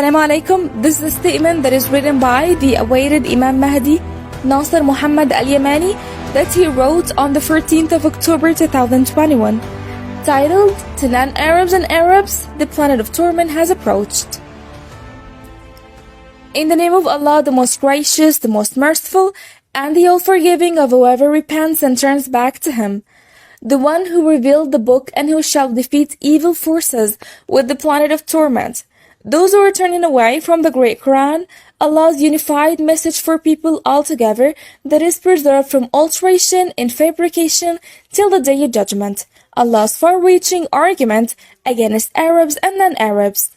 Assalamu alaikum. This is a statement that is written by the awaited Imam Mahdi, Nasser Mohammad Al-Yamani, that he wrote on the 14th of October 2021, titled, "To non-Arabs and Arabs, the planet of torment has approached." In the name of Allah, the most gracious, the most merciful, and the all-forgiving of whoever repents and turns back to Him, the one who revealed the book and who shall defeat evil forces with the planet of torment, those who are turning away from the great Quran, Allah's unified message for people altogether that is preserved from alteration and fabrication till the day of judgment, Allah's far-reaching argument against Arabs and non-Arabs.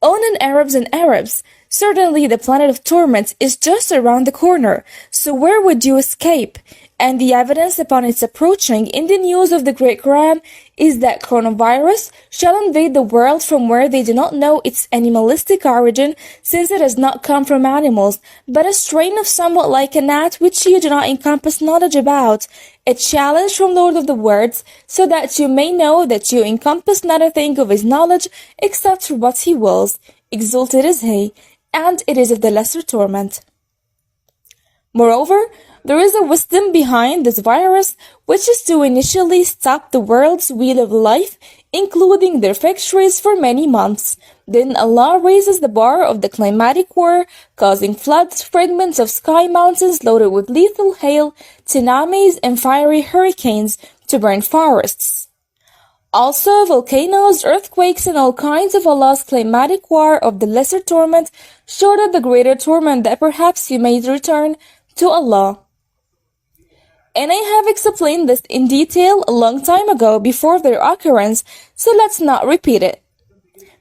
O non-Arabs and Arabs, certainly the planet of torment is just around the corner, so where would you escape? And the evidence upon its approaching in the news of the great Quran is that coronavirus shall invade the world from where they do not know its animalistic origin, since it has not come from animals, but a strain of somewhat like a gnat which you do not encompass knowledge about, a challenge from Lord of the Words, so that you may know that you encompass not a thing of His knowledge except for what He wills. Exalted is He, and it is of the lesser torment. Moreover, there is a wisdom behind this virus, which is to initially stop the world's wheel of life, including their factories for many months. Then Allah raises the bar of the climatic war, causing floods, fragments of sky mountains loaded with lethal hail, tsunamis, and fiery hurricanes to burn forests. Also, volcanoes, earthquakes, and all kinds of Allah's climatic war of the lesser torment, short of the greater torment that perhaps you may return to Allah. And I have explained this in detail a long time ago before their occurrence, so let's not repeat it.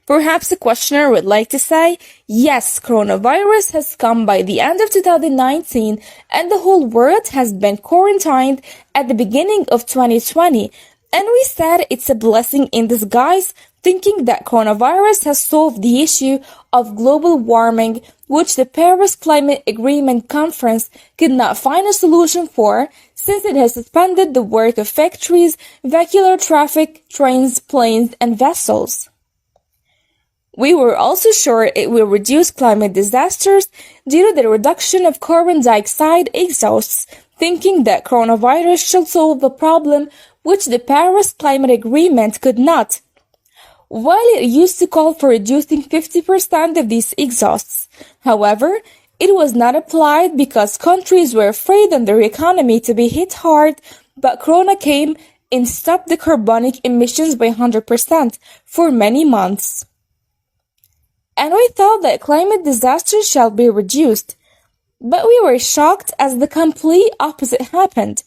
Perhaps the questioner would like to say, yes, coronavirus has come by the end of 2019 and the whole world has been quarantined at the beginning of 2020, and we said it's a blessing in disguise, thinking that coronavirus has solved the issue of global warming, which the Paris Climate Agreement Conference could not find a solution for, since it has suspended the work of factories, vehicular traffic, trains, planes, and vessels. We were also sure it will reduce climate disasters due to the reduction of carbon dioxide exhausts, thinking that coronavirus shall solve the problem which the Paris Climate Agreement could not. While it used to call for reducing 50% of these exhausts, however, it was not applied because countries were afraid on their economy to be hit hard, but Corona came and stopped the carbonic emissions by 100% for many months. And we thought that climate disasters shall be reduced, but we were shocked as the complete opposite happened.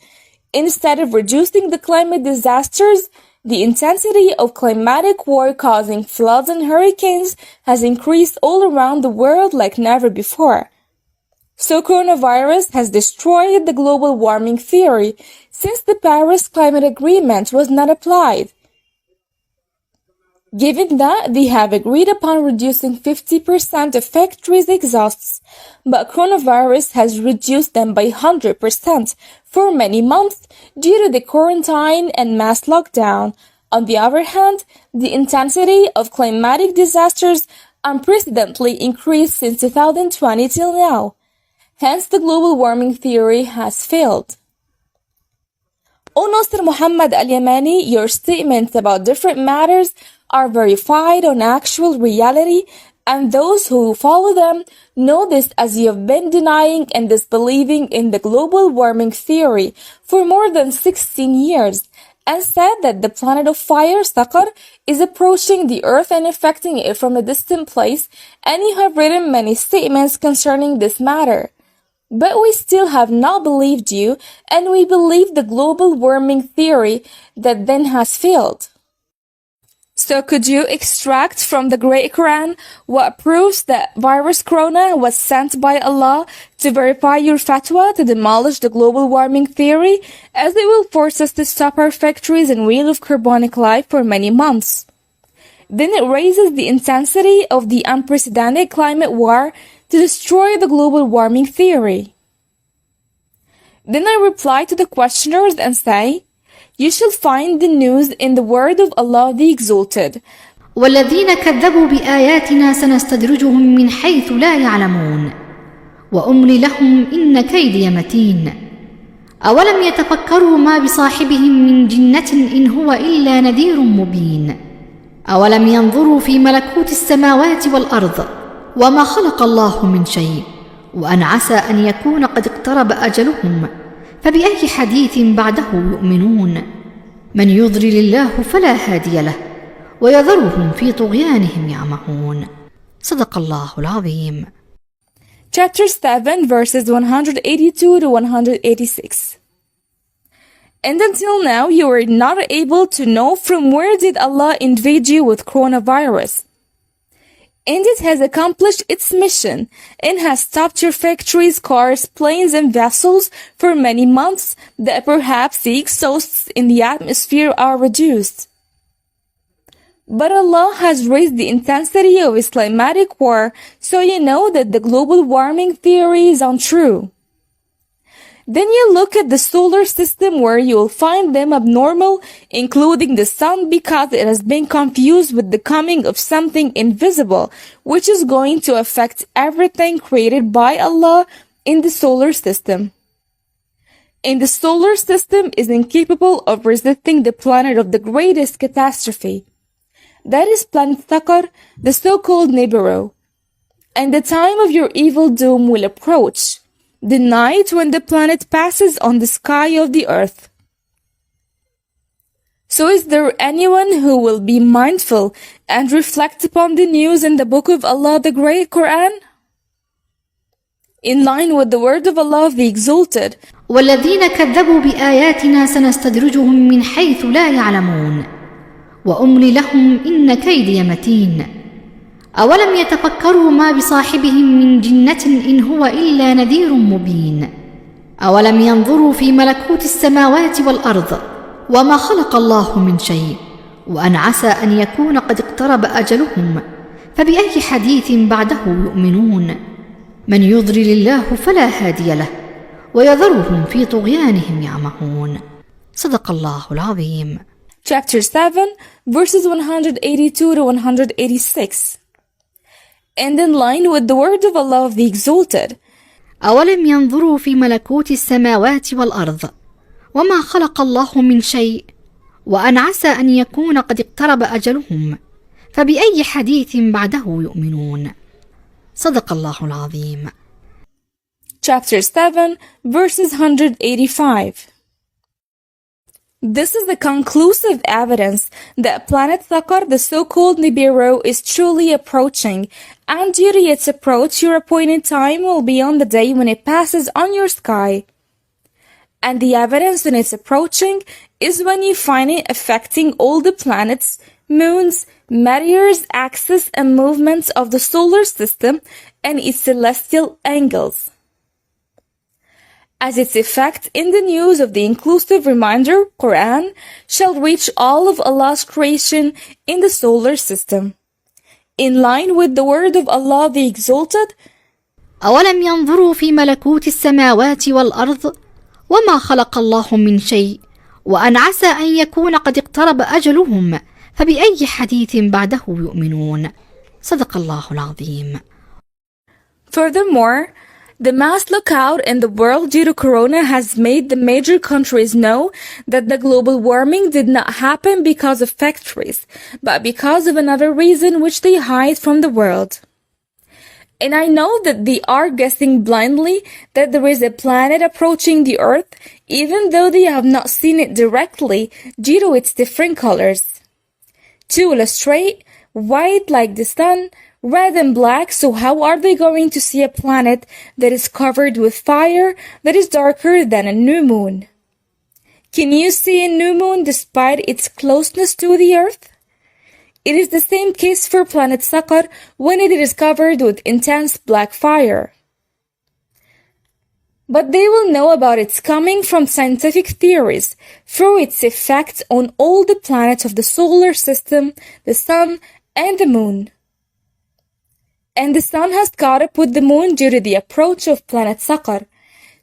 Instead of reducing the climate disasters, the intensity of climatic war causing floods and hurricanes has increased all around the world like never before. So coronavirus has destroyed the global warming theory since the Paris Climate Agreement was not applied. Given that they have agreed upon reducing 50% of factories' exhausts, but coronavirus has reduced them by 100% for many months due to the quarantine and mass lockdown. On the other hand, the intensity of climatic disasters unprecedentedly increased since 2020 till now. Hence, the global warming theory has failed. O Nasser Mohammad Al-Yamani, your statements about different matters are verified on actual reality, and those who follow them know this, as you have been denying and disbelieving in the global warming theory for more than 16 years, and said that the planet of fire, Saqar, is approaching the earth and affecting it from a distant place, and you have written many statements concerning this matter. But we still have not believed you, and we believe the global warming theory that then has failed. So could you extract from the Great Quran what proves that virus corona was sent by Allah to verify your fatwa to demolish the global warming theory, as it will force us to stop our factories and wheel of carbonic life for many months? Then it raises the intensity of the unprecedented climate war to destroy the global warming theory. Then I reply to the questioners and say, you shall find the news in the word of Allah the Exalted. والذين كذبوا بآياتنا سنستدرجهم من حيث لا يعلمون وأملي لهم إن كيدي متين أولم يتفكروا ما بصاحبهم من جنة إن هو إلا نذير مبين أولم ينظروا في ملكوت السماوات والأرض وما خلق الله من شيء وأن عسى أن يكون قد اقترب أجلهم فبأي حديث بعده يؤمنون من يضلل الله فلا هادي له ويذرهم في طغيانهم يعمهون صدق الله العظيم. Chapter 7 verses 182 to 186. And until now you were not able to know from where did Allah invade you with coronavirus. And it has accomplished its mission and has stopped your factories, cars, planes and vessels for many months that perhaps the exhausts in the atmosphere are reduced. But Allah has raised the intensity of His climatic war so you know that the global warming theory is untrue. Then you look at the solar system where you will find them abnormal, including the sun, because it has been confused with the coming of something invisible, which is going to affect everything created by Allah in the solar system. And the solar system is incapable of resisting the planet of the greatest catastrophe. That is planet Thaqar, the so-called Nibiru. And the time of your evil doom will approach, the night when the planet passes on the sky of the earth. So is there anyone who will be mindful and reflect upon the news in the book of Allah, the Great Quran? In line with the word of Allah, the Exalted, والذين كذبوا بآياتنا سنستدرجهم من حيث لا يعلمون وأملي لهم إن كيدي متين أولم يتفكروا ما بصاحبهم من جنة إن هو إلا نذير مبين أولم ينظروا في ملكوت السماوات والأرض وما خلق الله من شيء وأن عسى أن يكون قد اقترب أجلهم فبأي حديث بعده يؤمنون من يضلل الله فلا هادي له ويذرهم في طغيانهم يعمهون صدق الله العظيم. Chapter 7, verses 182 to 186. And in line with the word of Allah of the Exalted, أولم ينظروا في ملكوت السماوات والأرض وما خلق الله من شيء وأن عسى أن يكون قد اقترب أجلهم فبأي حديث بعده يؤمنون صدق الله العظيم. Chapter 7, verses 185. This is the conclusive evidence that planet Thaqar, the so-called Nibiru, is truly approaching, and due to its approach, your appointed time will be on the day when it passes on your sky. And the evidence when it's approaching is when you find it affecting all the planets, moons, meteors, axis, and movements of the solar system and its celestial angles. As its effect in the news of the inclusive reminder, Quran, shall reach all of Allah's creation in the solar system. In line with the word of Allah the Exalted, أولم ينظروا في ملكوت السماوات والأرض وما خلق الله من شيء وأن عسى أن يكون قد اقترب أجلهم فبأي حديث بعده يؤمنون صدق الله العظيم. Furthermore, the mass lookout in the world due to Corona has made the major countries know that the global warming did not happen because of factories, but because of another reason which they hide from the world. And I know that they are guessing blindly that there is a planet approaching the earth, even though they have not seen it directly due to its different colors. To illustrate, white like the sun, red and black, so how are they going to see a planet that is covered with fire that is darker than a new moon? Can you see a new moon despite its closeness to the earth? It is the same case for planet Thaqar when it is covered with intense black fire. But they will know about its coming from scientific theories through its effect on all the planets of the solar system, the sun, and the moon. And the sun has caught up with the moon due to the approach of planet Thaqar.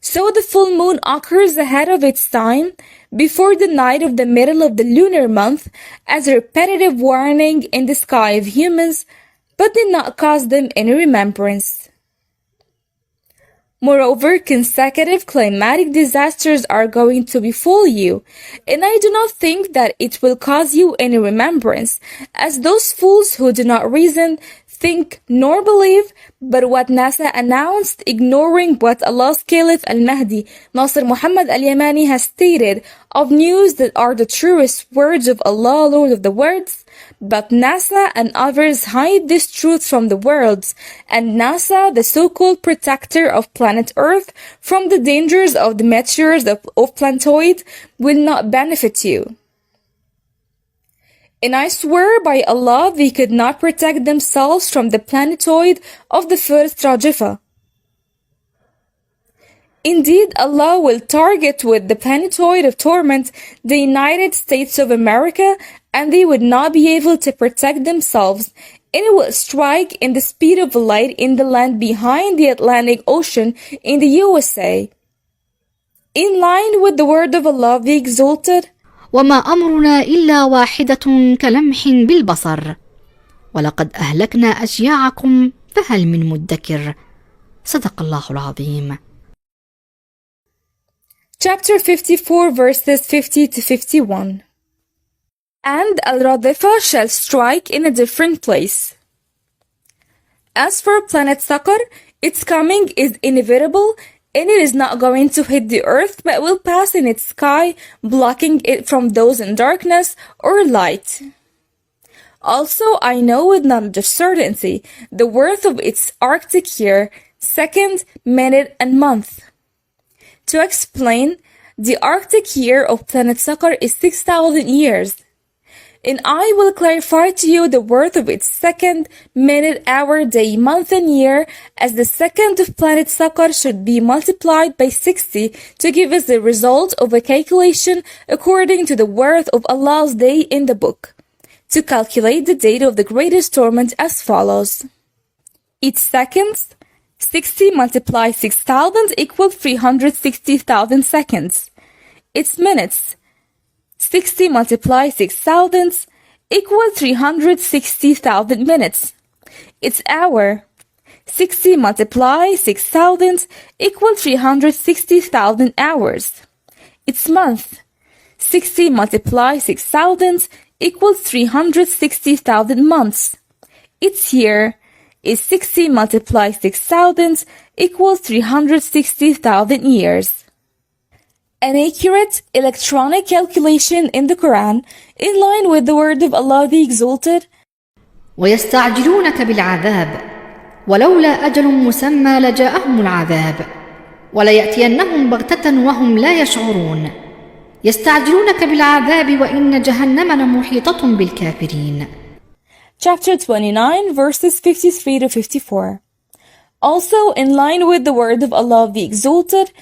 So the full moon occurs ahead of its time, before the night of the middle of the lunar month, as a repetitive warning in the sky of humans, but did not cause them any remembrance. Moreover, consecutive climatic disasters are going to befall you, and I do not think that it will cause you any remembrance, as those fools who do not reason, think, nor believe, but what NASA announced, ignoring what Allah's Caliph Al-Mahdi, Nasser Muhammad Al-Yamani, has stated of news that are the truest words of Allah, Lord of the worlds. But NASA and others hide this truth from the worlds, and NASA, the so-called protector of planet Earth from the dangers of the meteors of planetoid, will not benefit you. And I swear by Allah, they could not protect themselves from the planetoid of the first Radefah. Indeed, Allah will target with the planetoid of Torment the United States of America, and they would not be able to protect themselves, and it will strike in the speed of light in the land behind the Atlantic Ocean in the USA. In line with the word of Allah the Exalted, وما أمرنا إلا واحدة كلمح بالبصر ولقد أهلكنا أشياعكم فهل من مدكر. صدق الله العظيم. Chapter 54, verses 50 to 51. And Al-Radefah shall strike in a different place. As for planet Saqar, its coming is inevitable, and it is not going to hit the earth, but will pass in its sky, blocking it from those in darkness or light. Also, I know with knowledge of certainty the worth of its Arctic year, second, minute, and month. To explain, the Arctic year of planet Saqar is 6,000 years. And I will clarify to you the worth of its second, minute, hour, day, month, and year, as the second of planet Saqar should be multiplied by 60 to give us the result of a calculation according to the worth of Allah's day in the book. To calculate the date of the greatest torment as follows. Its seconds, 60 multiplied 6,000 equals 360,000 seconds. Its minutes, 60 multiplied 6,000 equals 360,000 minutes. Its hour, 60 multiplied 6,000 equals 360,000 hours. Its month, 60 multiplied 6,000 equals 360,000 months. Its year is 60 multiplied 6,000 equals 360,000 years. An accurate electronic calculation in the Quran, in line with the word of Allah the Exalted. ويستعجلونك بالعذاب ولولا أجل مسمى لجاءهم العذاب وليأتينهم بغتة وهم لا يشعرون يستعجلونك بالعذاب وإن جهنم لمحيطة بالكافرين. Chapter 29, verses 53 to 54. Also in line with the word of Allah the Exalted.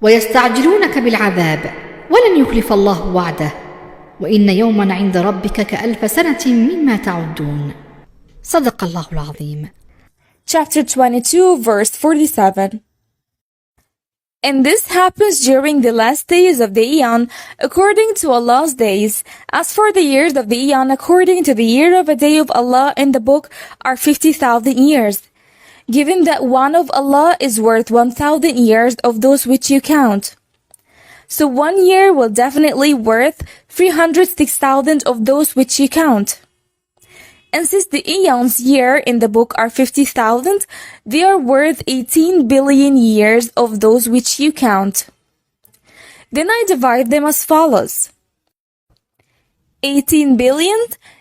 ويستعجلونك بالعذاب ولن يخلف الله وعده وإن يوما عند ربك كألف سنة مما تعدون. صدق الله العظيم. Chapter 22, verse 47. And this happens during the last days of the Eon, according to Allah's days. As for the years of the Eon, according to the year of a day of Allah in the book, are 50,000 years. Given that one of Allah is worth 1,000 years of those which you count. So 1 year will definitely worth 306,000 of those which you count. And since the eons year in the book are 50,000, they are worth 18 billion years of those which you count. Then I divide them as follows. 18 billion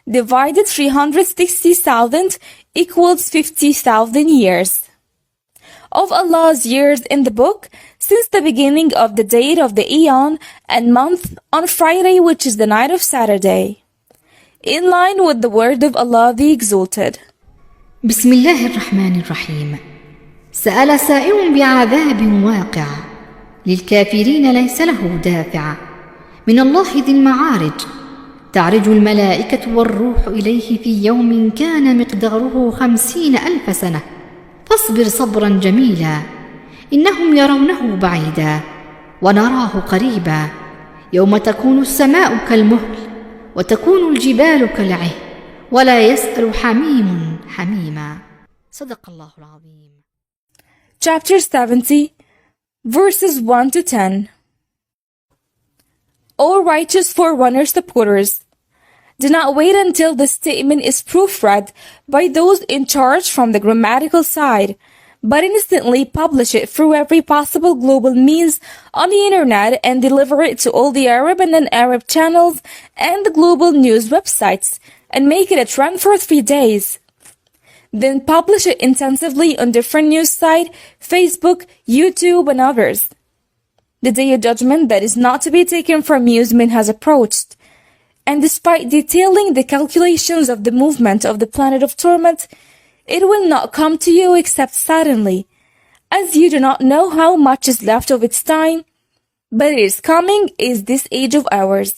divided 360,000 equals 50,000 years. Of Allah's years in the book, since the beginning of the date of the eon and month on Friday, which is the night of Saturday. In line with the word of Allah the Exalted. بسم الله الرحمن الرحيم. سأل سائل بعذاب واقع للكافرين ليس له دافع من الله ذي المعارج تعرج الملائكة والروح إليه في يوم كان مقداره 50,000 سنة فاصبر صبرا جميلا إنهم يرونه بعيدا ونراه قريبا يوم تكون السماء كالمهل وتكون الجبال كالعهن ولا يسأل حميم حميما. صدق الله العظيم. Chapter 70, verses 1 to 10. O righteous forerunner supporters, do not wait until the statement is proofread by those in charge from the grammatical side, but instantly publish it through every possible global means on the internet and deliver it to all the Arab and non-Arab channels and the global news websites and make it a trend for 3 days. Then publish it intensively on different news sites, Facebook, YouTube, and others. The day of judgment that is not to be taken for amusement has approached, and despite detailing the calculations of the movement of the planet of torment, it will not come to you except suddenly, as you do not know how much is left of its time, but it is coming is this age of ours.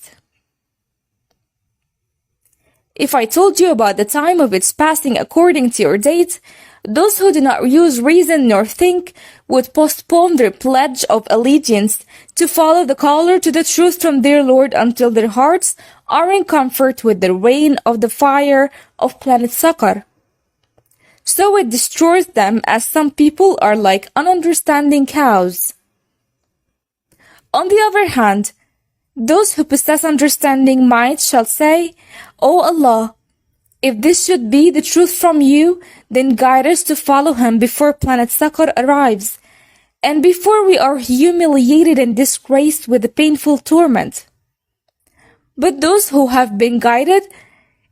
If I told you about the time of its passing according to your date, those who do not use reason nor think would postpone their pledge of allegiance to follow the caller to the truth from their Lord until their hearts are in comfort with the reign of the fire of planet Saqar. So it destroys them as some people are like ununderstanding cows. On the other hand, those who possess understanding minds shall say, O Allah, if this should be the truth from you, then guide us to follow him before planet Saqar arrives, and before we are humiliated and disgraced with the painful torment. But those who have been guided,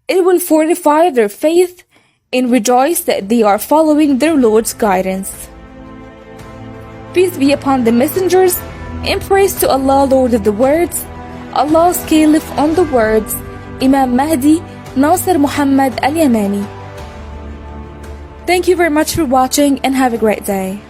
it will fortify their faith and rejoice that they are following their Lord's guidance. Peace be upon the messengers, and praise to Allah, Lord of the words, Allah's Caliph on the words, Imam Mahdi, Nasser Muhammad Al-Yamani. Thank you very much for watching and have a great day.